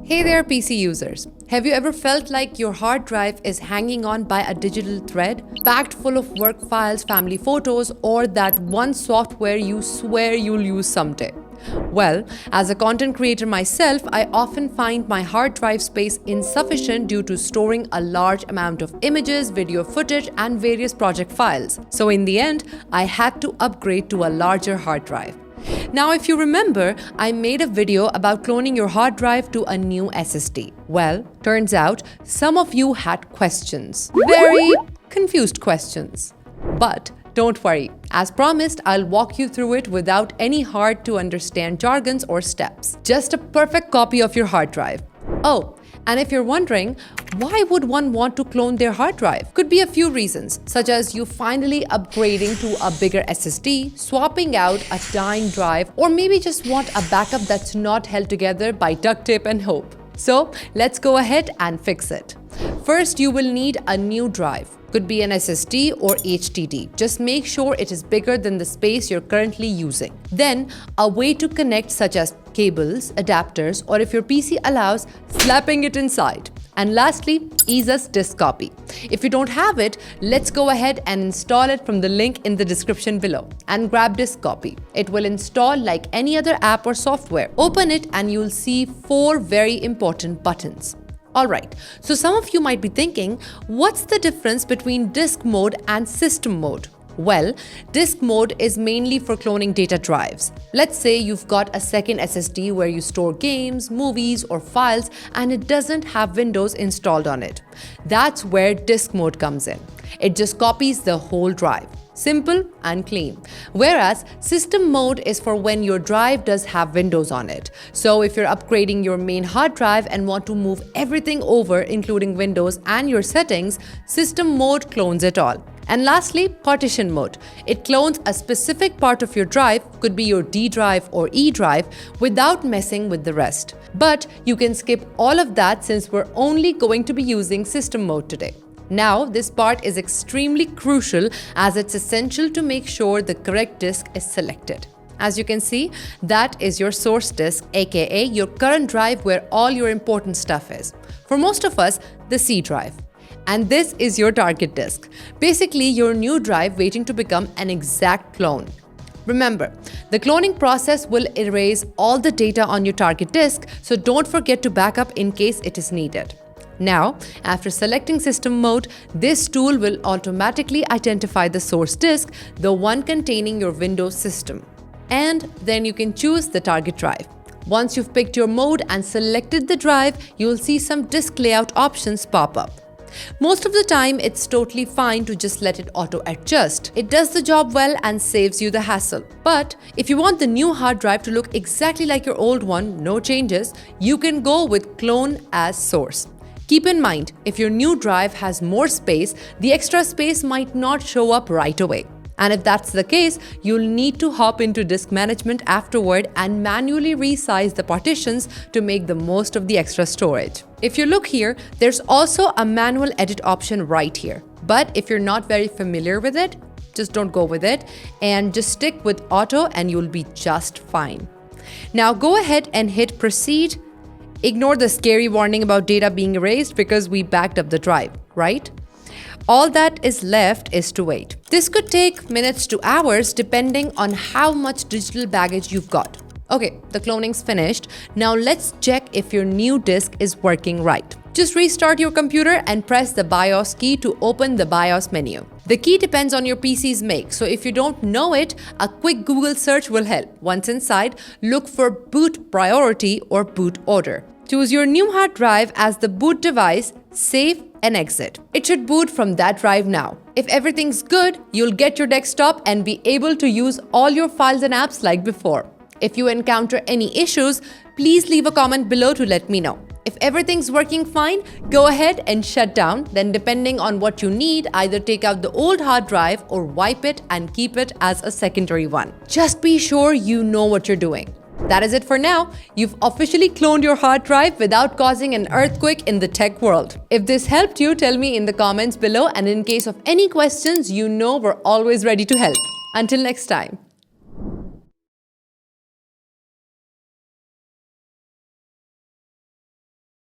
Hey there, PC users. Have you ever felt like your hard drive is hanging on by a digital thread, packed full of work files, family photos, or that one software you swear you'll use someday? Well, as a content creator myself, I often find my hard drive space insufficient due to storing a large amount of images, video footage, and various project files. So in the end, I had to upgrade to a larger hard drive. Now, if you remember, I made a video about cloning your hard drive to a new SSD. Well, turns out some of you had questions. Very confused questions. But don't worry. As promised, I'll walk you through it without any hard to understand jargons or steps. Just a perfect copy of your hard drive. Oh, and if you're wondering, why would one want to clone their hard drive? Could be a few reasons, such as you finally upgrading to a bigger SSD, swapping out a dying drive, or maybe just want a backup that's not held together by duct tape and hope. So let's go ahead and fix it. First, you will need a new drive. Could be an SSD or HDD. Just make sure it is bigger than the space you're currently using. Then, a way to connect such as cables, adapters, or if your PC allows, slapping it inside. And lastly, ease's disk copy. If you don't have it, let's go ahead and install it from the link in the description below and grab disk copy. It will install like any other app or software. Open it and you'll see 4 very important buttons. Alright, so some of you might be thinking, what's the difference between disk mode and system mode? Well, disk mode is mainly for cloning data drives. Let's say you've got a second SSD where you store games, movies, or files and it doesn't have Windows installed on it. That's where disk mode comes in. It just copies the whole drive. Simple and clean. Whereas system mode is for when your drive does have Windows on it. So if you're upgrading your main hard drive and want to move everything over, including Windows and your settings, system mode clones it all. And lastly, partition mode. It clones a specific part of your drive, could be your D drive or E drive, without messing with the rest. But you can skip all of that since we're only going to be using system mode today. Now, this part is extremely crucial as it's essential to make sure the correct disk is selected. As you can see, that is your source disk, aka your current drive where all your important stuff is. For most of us, the C drive. And this is your target disk. Basically, your new drive waiting to become an exact clone. Remember, the cloning process will erase all the data on your target disk, so don't forget to back up in case it is needed. Now, after selecting system mode, this tool will automatically identify the source disk, the one containing your Windows system. And then you can choose the target drive. Once you've picked your mode and selected the drive, you'll see some disk layout options pop up. Most of the time, it's totally fine to just let it auto-adjust. It does the job well and saves you the hassle. But if you want the new hard drive to look exactly like your old one, no changes, you can go with clone as source. Keep in mind, if your new drive has more space, the extra space might not show up right away. And if that's the case, you'll need to hop into disk management afterward and manually resize the partitions to make the most of the extra storage. If you look here, there's also a manual edit option right here. But if you're not very familiar with it, just don't go with it and just stick with auto and you'll be just fine. Now go ahead and hit proceed. Ignore the scary warning about data being erased because we backed up the drive, right? All that is left is to wait. This could take minutes to hours depending on how much digital baggage you've got. Okay, the cloning's finished. Now let's check if your new disk is working right. Just restart your computer and press the BIOS key to open the BIOS menu. The key depends on your PC's make, so if you don't know it, a quick Google search will help. Once inside, look for boot priority or boot order. Choose your new hard drive as the boot device, save and exit. It should boot from that drive now. If everything's good, you'll get your desktop and be able to use all your files and apps like before. If you encounter any issues, please leave a comment below to let me know. If everything's working fine, go ahead and shut down. Then depending on what you need, either take out the old hard drive or wipe it and keep it as a secondary one. Just be sure you know what you're doing. That is it for now. You've officially cloned your hard drive without causing an earthquake in the tech world. If this helped you, tell me in the comments below, and in case of any questions, you know we're always ready to help. Until next time.